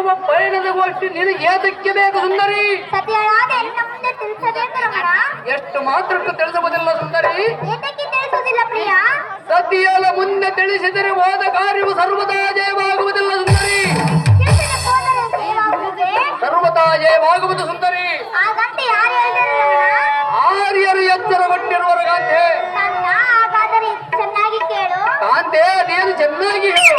ಮಾಡುವ ಪಯಣದ ಗೋಷ್ಠಿ ನಿನಗೆ ಏತಕ್ಕೆ ಬೇಕು ಸುಂದರಿ? ಸತಿಯಾದ ಎನ್ನ ಮುಂದೆ ತಿಳಿಸಬೇಕು ರಮಣ. ಎಷ್ಟು ಮಾತ್ರಕ್ಕೂ ತಿಳಿಸುವುದಿಲ್ಲ ಸುಂದರಿ. ಏತಕ್ಕೆ ತಿಳಿಸುವುದಿಲ್ಲ ಪ್ರಿಯ? ಸತಿಯಲ ಮುಂದೆ ತಿಳಿಸಿದರೆ ಹೋದ ಕಾರ್ಯವು ಸರ್ವದಾ ಜಯವಾಗುವುದಿಲ್ಲ ಸುಂದರಿ. ತಿಳಿಸದೆ ಹೋದರೆ ಜಯವಾಗುವುದೇ? ಸರ್ವದಾ ಜಯವಾಗುವುದು ಸುಂದರಿ. ಹಾಗಂತ ಯಾರು ಹೇಳಿದರು ರಮಣ? ಆರ್ಯರು ಎಚ್ಚರಗೊಂಡಿರುವರ ಕಾಂತೆ. ಹಾಗಾದರೆ ಚೆನ್ನಾಗಿ ಕೇಳು. ಕಾಂತೆ ಅದೇನು ಚೆನ್ನಾಗಿ ಹೇಳು.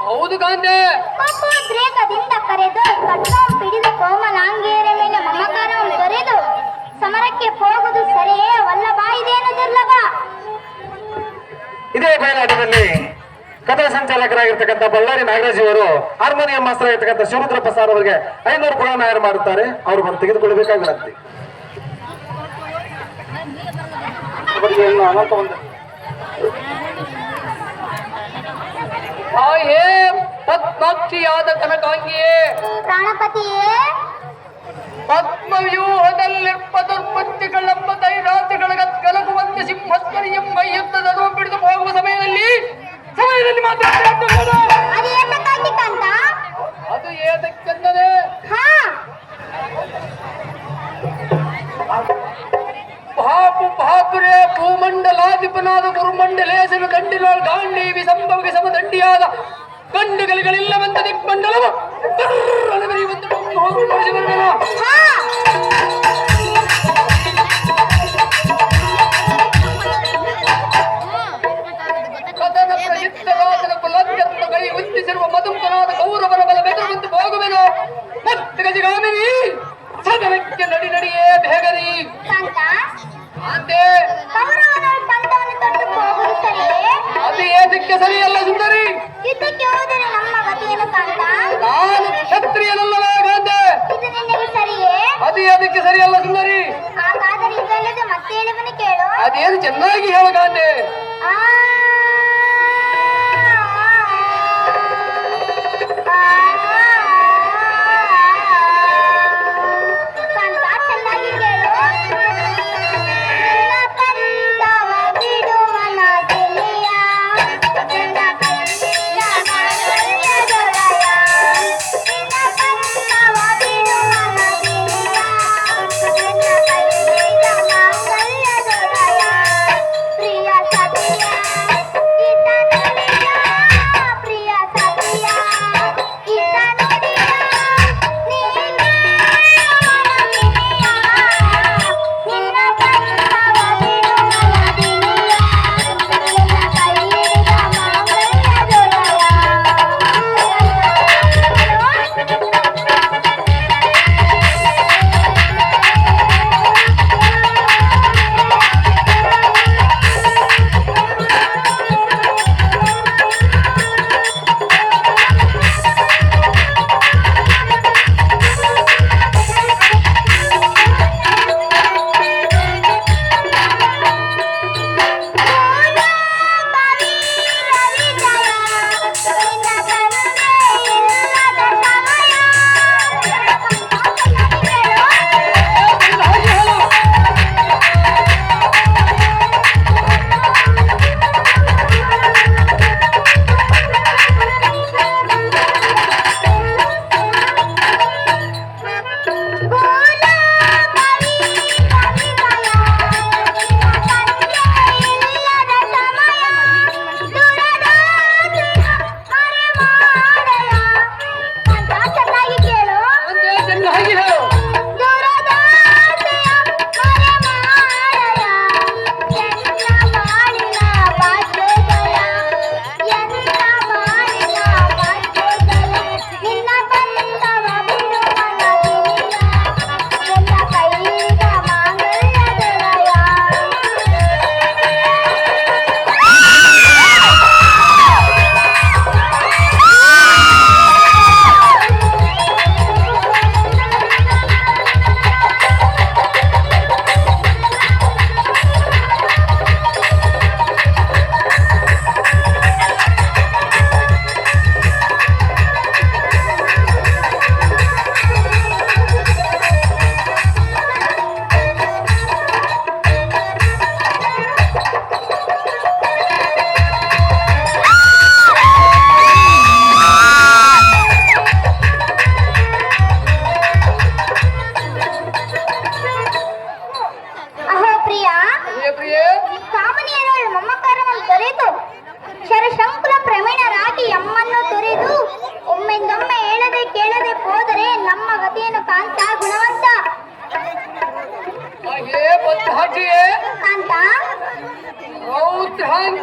ಹೌದು ಕಾಂತೆ. ಉದ್ರೇಕದಿಂದ ಕರೆದು ಕಟ್ಟಂ ಹಿಡಿದು ಕೋಮಲಾಂಗಿಯರ ಮೇಲೆ ಮಮಕಾರವನ್ನು ತೊರೆದು ಸಮರಕ್ಕೆ ಹೋಗುವುದು ಸರಿಯೇ ವಲ್ಲಭ, ಇದೇನು ದುರ್ಲಭ. ಇದೇ ಬಯಲಾಟದಲ್ಲಿ ಕಥಾ ಸಂಚಾಲಕರಾಗಿರ್ತಕ್ಕಂಥ ಬಳ್ಳಾರಿ ನಾಗರಾಜ್ ಅವರು ಹಾರ್ಮೋನಿಯಂ ಮಾಸ್ಟರ್ ಆಗಿರ್ತಕ್ಕಂಥ ಶಿವರುದ್ರ ಪ್ರಸಾದ್ ಅವರಿಗೆ 500 ಪುರಾಣ ತಯಾರು ಮಾಡುತ್ತಾರೆ. ಅವರು ಬಂದು ತೆಗೆದುಕೊಳ್ಳಬೇಕಾಗಿರುತ್ತೆ. ಹೇ ಪದ್ಮಾಕ್ಷಿಯಾದ ಕನಕಾಂಗಿಯೇ, ಪ್ರಾಣಪತಿಯೇ, ಪದ್ಮವ್ಯೂಹದಲ್ಲಿರ್ಪ ದುರ್ಬುದ್ಧಿಗಳೆಂಬ ದೈರಾತಿಗಳ ಕಲಗುವಂತೆ ಸಿಂಹಸ್ಕರಿ ಎಂಬ ಯುದ್ಧದ ಬಿಡಿದು ಹೋಗುವ ಸಮಯದಲ್ಲಿ ಮಾತ್ರ ಅದು ಏತಕ್ಕೆಂದರೆ ಬಾಪು ಬಾಪುರೇ ಭೂಮಂಡಲಾಧಿಪನಾದ ಗುರುಮಂಡಲೇಶನು ದಂಡಿಲಾಲ್ ಗಾಂಡೀವಿ ಸಂಭವಗೆ ಸಮದಂಡಿಯಾದ ಗಂಡುಗಳಿಲ್ಲವೆಂದ ದಿಗ್ಮಂಡಲವ ಕದನ ಪ್ರಯುಕ್ತರಾದ ಕುಲತ್ಯಂತ ಕೈ ಉಂಟಿಸಿರುವ ಮಧುಂಕನಾದ ಕೌರವರ ಬಲ ಬೆದರುವಂತೆ ಹೋಗುವೆನು. ಮತ್ತೆ ಗಜಗಾಮಿನಿ ಸದನಕ್ಕೆ ನಡಿ ನಡಿಯೇ ಬೇಗರಿ. ಅದು ಏತಕ್ಕೆ ಸರಿಯಲ್ಲ ಸುಂದರಿ. ನಾನು ಕ್ಷತ್ರಿಯನಲ್ಲವೇ ಗಾಂಧೆ. ಅದು ಏತಕ್ಕೆ ಸರಿಯಲ್ಲ ಸುಂದರಿ. ಅದೇನು ಚೆನ್ನಾಗಿ ಹೇಳು ಗಾಂಧೆ. ಬಿಡುವ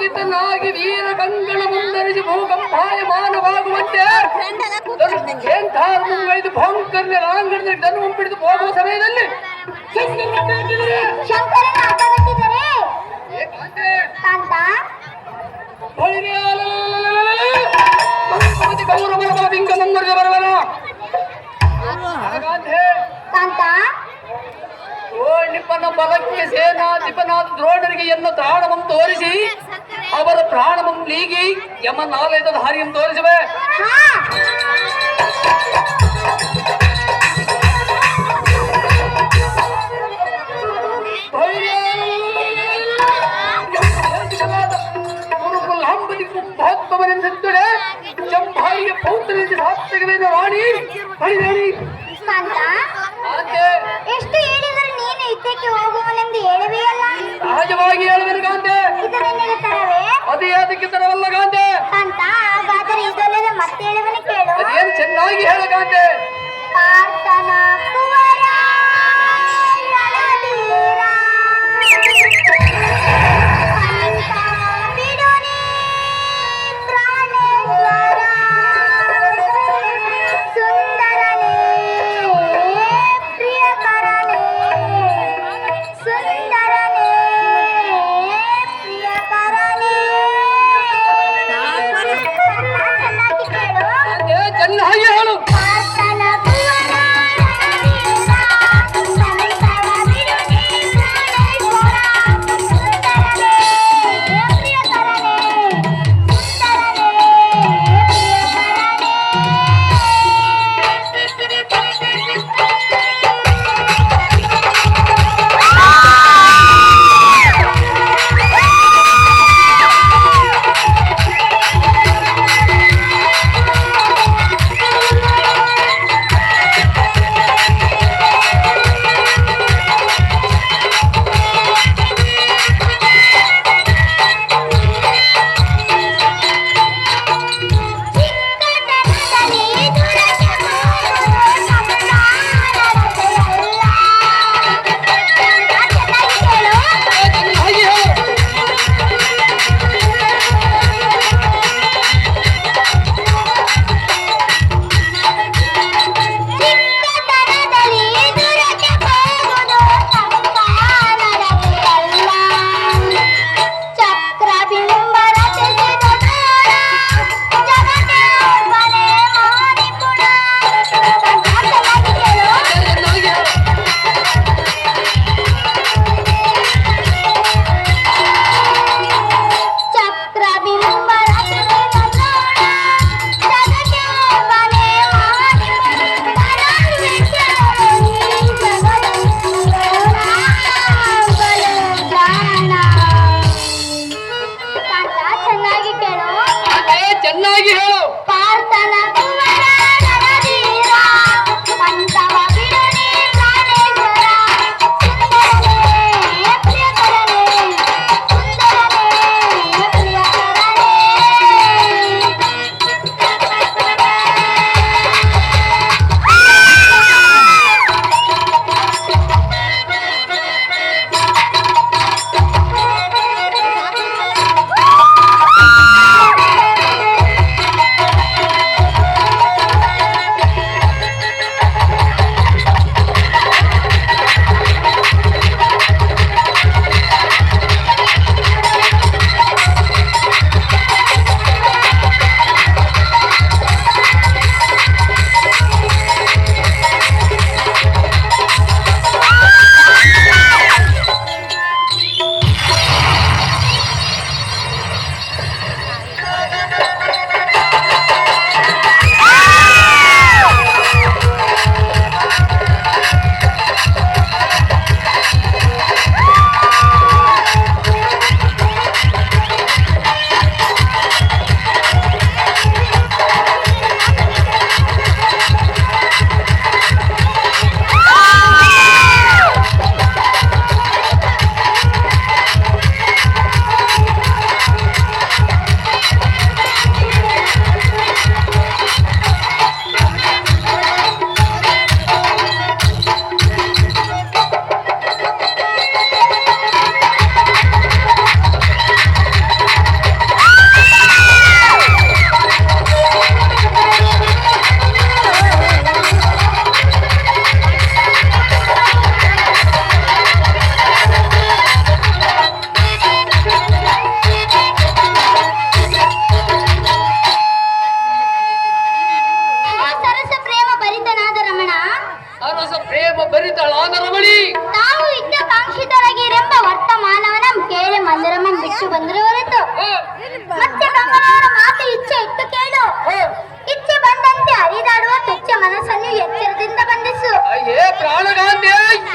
ಸ್ತಂಭಿತನಾಗಿ ವೀರ ಕಂಗಳ ಮುಂದರಿಸಿ ಭೂಕಂಪಾಯಮಾನವಾಗುವಂತೆ ಮುಂಗೈದು ಭಯಂಕರ ರಾಂಗಣದಲ್ಲಿ ಧನುವನ್ನು ಹಿಡಿದು ಹೋಗುವ ಸಮಯದಲ್ಲಿ ಶಂಕರನ ಅಡ್ಡಗಟ್ಟಿದರೆ ಕಾಂತ ಕೌರವರ ಬಿಂಗ ಮುಂಗರಿಗೆ ಬರವನ ಕಾಂತ ಓ ನಿಪ್ಪನ ಬಲಕ್ಕೆ ಸೇನಾಧಿಪನಾದ ದ್ರೋಣರಿಗೆ ಎನ್ನು ತ್ರಾಣವನ್ನು ತೋರಿಸಿ ಅವರ ಪ್ರಾಣವನ್ನು ನೀಗಿ ಯಮನಾಲಯದ ದಾರಿಯನ್ನು ತೋರಿಸುವೆ. ಮಹತ್ವವನೆಂದರೆ ಚಂಬಾರಿಯ ಪೌತ್ರನಿಂದ ಸಾತ್ವಿಕವೇದ ರಾಣಿ ಹರಿದೇಳಿ ಕಾಂತ ಎಷ್ಟು ಹೇಳಿದರೂ ನೀನು ಯುದ್ಧಕ್ಕೆ ಹೋಗುವನೆಂದು ಹೇಳವೇ ಅಲ್ಲ. ಸಹಜವಾಗಿ ಹೇಳುವೆನು ಕಾಂತೆ. ಇದರ ತರವೇ ಅದೇ ಅದಕ್ಕೆ ತರವಲ್ಲ ಕಾಂತೆ. ಕಾಂತ ಹಾಗಾದರೆ ಇದಲ್ಲದೆ ಮತ್ತೆ ಹೇಳುವನು ಕೇಳು. ಅದೇನು ಚೆನ್ನಾಗಿ ಹೇಳ ಕಾಂತೆ. ಪಾರ್ಥನ ಕುವರ ರಣಧೀರ ಅಂತ ಬಿಡುನಿ ಪ್ರಾಣೇಶ್ವರ ಸುಂದರನೇ ಪ್ರಿಯಕರನೇ ಸುಂದರನೇ ಪ್ರಿಯಕರನೇ ಚೆನ್ನಾಗಿ ಕೇಳು. ಕಾಂತೆ ಚೆನ್ನಾಗಿ ಹೇಳು. ಪಾರ್ಥನ ಕುವರ ರಣಧೀರ ಸಂತರ ಬಿಡುನಿ ಪ್ರಾಣೇಶ್ವರ ಸುಂದರನೇ ಪ್ರಿಯಕರನೇ ಸುಂದರನೇ ಚೆನ್ನಾಗಿ ಹೇಳು. ಚೆನ್ನಾಗಿ ಹೇಳು. ಚೆನ್ನಾಗಿ ಕೇಳು. ಕಾಂತೆ ಚೆನ್ನಾಗಿ ಹೇಳು. ಪಾರ್ಥನ ಕುವರ ರಣಧೀರ ಪಂಚವ ಬಿಡುನಿ ಪ್ರಾಣೇಶ್ವರ ಸುಂದರನೇ ಪ್ರಿಯಕರನೇ ಸುಂದರನೇ ಪ್ರಿಯಕರನೇ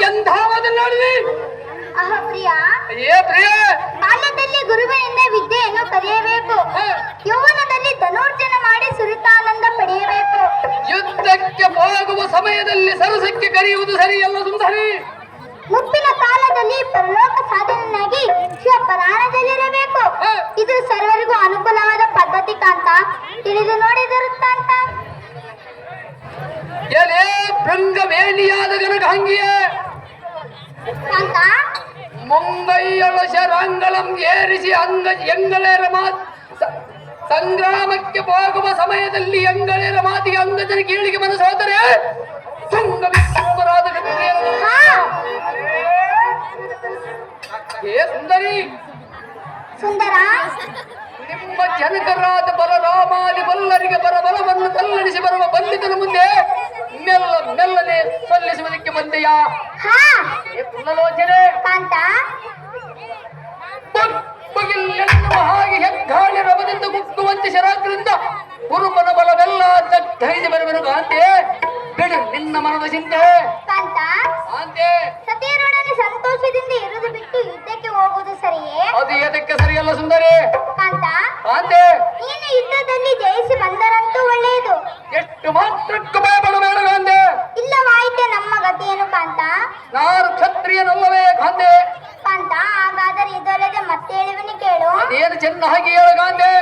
ಎಂಥ ಮಾತನ್ನು ನೋಡಿದಿ? ಅಹ ಪ್ರಿಯ, ಏ ಪ್ರಿಯ, ಬಾಲ್ಯದಲ್ಲಿ ಗುರುಗಳಿಂದ ವಿದ್ಯೆಯನ್ನು ಕಲಿಯಬೇಕು, ಯೌವನದಲ್ಲಿ ಧನುರ್ಜನ ಮಾಡಿ ಸುರಿತಾನಂದ ಪಡೆಯಬೇಕು, ಯುದ್ಧಕ್ಕೆ ಹೋಗುವ ಸಮಯದಲ್ಲಿ ಸರಸಕ್ಕೆ ಕರೆಯುವುದು ಸರಿಯಲ್ಲ ಸುಂದರಿ. ಮುಪ್ಪಿನ ಕಾಲದಲ್ಲಿ ಪರಲೋಕ ಸಾಧನೆಯಾಗಿ ಶಿವಪರಾಣದಲ್ಲಿರಬೇಕು. ಇದು ಸರ್ವರಿಗೂ ಅನುಕೂಲವಾದ ಪದ್ಧತಿ ಕಾಂತ, ತಿಳಿದು ನೋಡಿದಿರುತ್ತಾಂತ. ಎಲೆ ಭೃಂಗ ಮೇಲಿಯಾದ ಗನಗಂಗಿಯ ಕಾಂತ, ಮುಂಗೈಯಳ ಶರಾಂಗಳಂ ಏರಿಸಿ ಎಂಗಳೇರ ಸಂಗ್ರಾಮಕ್ಕೆ ಹೋಗುವ ಸಮಯದಲ್ಲಿ ಎಂಗಳೇರ ಮಾತಿಗೆ ಅಂಗಜನ ಕೀಳಿಗೆ ಮನಸ್ಸೋದರೆ ತುಂಗ ವಿಕ್ರಮರಾದ ಹಾ ಏ ಸುಂದರಿ, ಸುಂದರ, ನಿಮ್ಮ ಜನಕರಾದ ಬಲರಾಮಾದಿ ಬಲ್ಲರಿಗೆ ಬಲವನ್ನು ತಲ್ಲಣಿಸಿ ಬರುವ ಬಂದಿತನ ಮುಂದೆ ಮೆಲ್ಲನೆ ಸಲ್ಲಿಸುವುದಕ್ಕೆ ಬಂದೆಯಾ? ಹಾ ಏ ಪುನಲೋಚನೆ, ಕಾಂತ, ಬಗ್ಗಿಲ್ಲೆನ್ನುವ ಹಾಗೆ ಹೆಗ್ಗಾಳಿ ರವದಿಂದ ಮುಕ್ಕುವಂತೆ ಶರಾಗ್ರಿಂದ ಕುರುಬನ ಬಲವೆಲ್ಲ ದಗ್ಧೈಸಿ ಬರುವೆನು ಕಾಂತೆ. ಬಿಡು ನಿನ್ನ ಮನದ ಚಿಂತೆ ಕಾಂತ, ಕಾಂತೆ. ಸತಿಯರೊಡನೆ ಸಂತೋಷದಿಂದ ಇರುವುದು ಬಿಟ್ಟು ಯುದ್ಧಕ್ಕೆ ಹೋಗುವುದು ಸರಿಯೇ? ಅದು ಎದಕ್ಕೆ ಸರಿಯಲ್ಲ ಸುಂದರಿ. ಕಾಂತ, ಕಾಂತೆ, ನೀನು ಯುದ್ಧದಲ್ಲಿ ಜಯಿಸಿ ಬಂದರಂತೂ ಒಳ್ಳೆಯದು, ಎಷ್ಟು ಮಾತ್ರಕ್ಕೂ ಭಯಪಡಬೇಡ ಕಾಂತೆ. ಇಲ್ಲವಾಯಿತೆ ನಮ್ಮ ಗತಿಯೇನು ಕಾಂತ? ನಾನು ಕ್ಷತ್ರಿಯನಲ್ಲವೇ ಕಾಂತೆ. ಕಾಂತ, ಹಾಗಾದರೆ ಇದಲ್ಲದೆ ಮತ್ತೆ ಹೇಳುವನು ಕೇಳು. ಅದೇನು ಚೆನ್ನಾಗಿ ಹೇಳು ಕಾಂತೆ.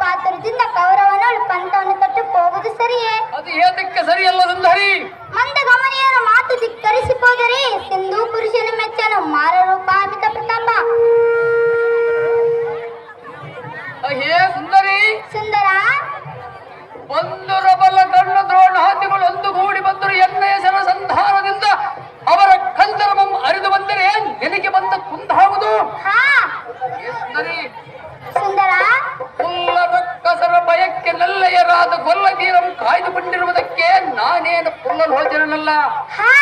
ಆತುರದಿಂದ ಕೌರವನೋಳು ಪಂಥವನ್ನು ತೊಟ್ಟು ಹೋಗುದು ಸರಿಯೇ? ಅದು ಏತಕ್ಕೆ ಸರಿಯಲ್ಲ ಸುಂದರಿ. ಮಂದಗಮನಿಯರ ಮಾತು ಧಿಕ್ಕರಿಸಿ ಹೋದರೆ ಸಿಂಧು ಪುರುಷನ ಮೆಚ್ಚನು ಮಾರರೂಪ ಅಮಿತ ಪ್ರತಾಪ. ಹೇ ಸುಂದರಿ, ಸುಂದರ, ಒಂದು ರಬಲ ಗಣ್ಣ ದ್ರೋಣ ಹಾದಿಗಳು ಒಂದುಗೂಡಿ ಬಂದರು ಎನ್ನ ಹೆಸರ ಸಂಧಾನದಿಂದ ಅವರ ಕಂದರಮಂ ಅರಿದು ಬಂದರೆ ನಿನಗೆ ಬಂದ ಕುಂದಾಗುವುದು. ಹಾ ಸುಂದರಿ, ಸುಂದರ, ಕಸರ ಭಯಕ್ಕೆ ನೆಲ್ಲೆಯರಾದ ಗೊಲ್ಲಗೀರಂ ಕಾಯ್ದುಕೊಂಡಿರುವುದಕ್ಕೆ ನಾನೇನು ಪುಲ್ಲಲು ಹೋದಿರನಲ್ಲ. ಹಾ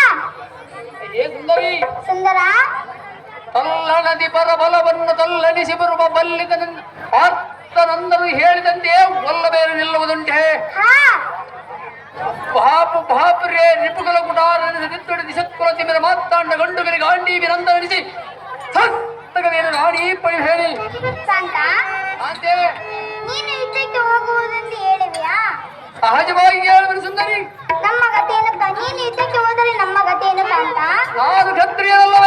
ಹೇ ಸುಂದರಿ, ಸುಂದರ, ತಲ್ಲಣದಿ ಪರಬಲವನ್ನು ತಲ್ಲಣಿಸಿ ಬರುವ ಬಲ್ಲಿದ ಆರ್ತನಂದರು ಹೇಳಿದಂತೆ ಒಲ್ಲ ಬೇರೆ ನಿಲ್ಲುವುದುಂಟೆ. ಹಾ ಪಾಪು ಪಾಪುರೇ ನಿಪುಗಳ ಗುಡಾರನಿಸಿದ್ದೊಡೆ ದಿಶತ್ಕುಲ ತಿಮಿರ ಮಾತಾಂಡ ಗಂಡುಗರಿಗೆ ಗಾಂಡೀವಿ ನಂದನಿಸಿ ಸತ್ತಗವೇನು ರಾಣಿ ಪಡಿ ಹೇಳಿ ಶಾಂತ, ಅಂತೆ ನೀನು ಯುದ್ಧಕ್ಕೆ ಹೋಗುವುದೆಂದು ಹೇಳಿವೆಯಾ? ಸಹಜವಾಗಿ ಹೇಳುವನು ಸುಂದರಿ. ನಮ್ಮ ಗತಿಯನ್ನು ನೀನು ಯುದ್ಧಕ್ಕೆ ಹೋದರೆ ನಮ್ಮ ಗತಿಯನ್ನು ಶಾಂತ? ನಾನು ಕ್ಷತ್ರಿಯನಲ್ಲವೇ?